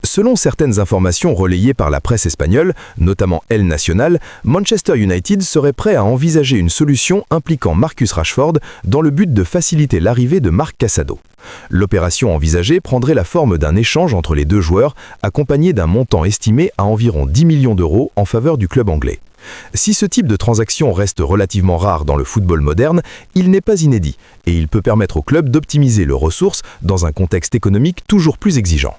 Selon certaines informations relayées par la presse espagnole, notamment El Nacional, Manchester United serait prêt à envisager une solution impliquant Marcus Rashford dans le but de faciliter l'arrivée de Marc Casado. L'opération envisagée prendrait la forme d'un échange entre les deux joueurs, accompagné d'un montant estimé à environ 10 millions d'euros en faveur du club anglais. Si ce type de transaction reste relativement rare dans le football moderne, il n'est pas inédit et il peut permettre au club d'optimiser leurs ressources dans un contexte économique toujours plus exigeant.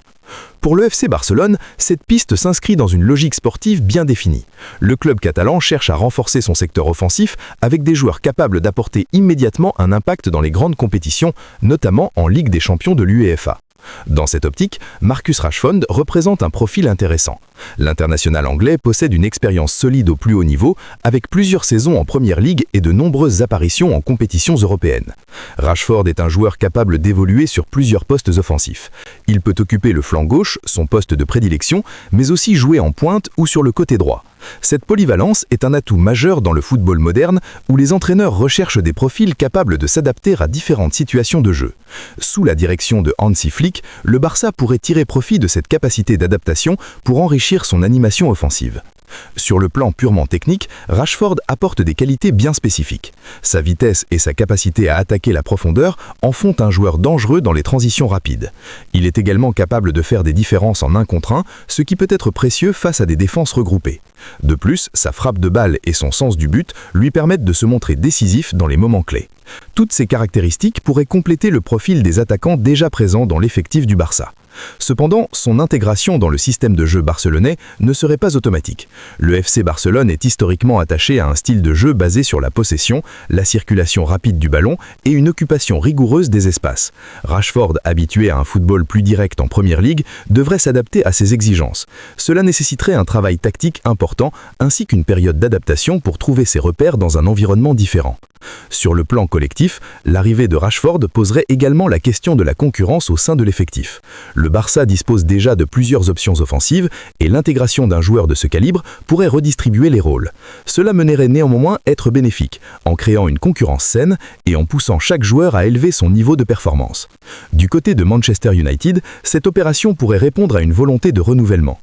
Pour le FC Barcelone, cette piste s'inscrit dans une logique sportive bien définie. Le club catalan cherche à renforcer son secteur offensif avec des joueurs capables d'apporter immédiatement un impact dans les grandes compétitions, notamment en Ligue des champions de l'UEFA. Dans cette optique, Marcus Rashford représente un profil intéressant. L'international anglais possède une expérience solide au plus haut niveau, avec plusieurs saisons en Première Ligue et de nombreuses apparitions en compétitions européennes. Rashford est un joueur capable d'évoluer sur plusieurs postes offensifs. Il peut occuper le flanc gauche, son poste de prédilection, mais aussi jouer en pointe ou sur le côté droit. Cette polyvalence est un atout majeur dans le football moderne où les entraîneurs recherchent des profils capables de s'adapter à différentes situations de jeu. Sous la direction de Hansi Flick, le Barça pourrait tirer profit de cette capacité d'adaptation pour enrichir son animation offensive. Sur le plan purement technique, Rashford apporte des qualités bien spécifiques. Sa vitesse et sa capacité à attaquer la profondeur en font un joueur dangereux dans les transitions rapides. Il est également capable de faire des différences en 1 contre 1, ce qui peut être précieux face à des défenses regroupées. De plus, sa frappe de balle et son sens du but lui permettent de se montrer décisif dans les moments clés. Toutes ces caractéristiques pourraient compléter le profil des attaquants déjà présents dans l'effectif du Barça. Cependant, son intégration dans le système de jeu barcelonais ne serait pas automatique. Le FC Barcelone est historiquement attaché à un style de jeu basé sur la possession, la circulation rapide du ballon et une occupation rigoureuse des espaces. Rashford, habitué à un football plus direct en Première Ligue, devrait s'adapter à ces exigences. Cela nécessiterait un travail tactique important ainsi qu'une période d'adaptation pour trouver ses repères dans un environnement différent. Sur le plan collectif, l'arrivée de Rashford poserait également la question de la concurrence au sein de l'effectif. Le Barça dispose déjà de plusieurs options offensives et l'intégration d'un joueur de ce calibre pourrait redistribuer les rôles. Cela mènerait néanmoins à être bénéfique, en créant une concurrence saine et en poussant chaque joueur à élever son niveau de performance. Du côté de Manchester United, cette opération pourrait répondre à une volonté de renouvellement.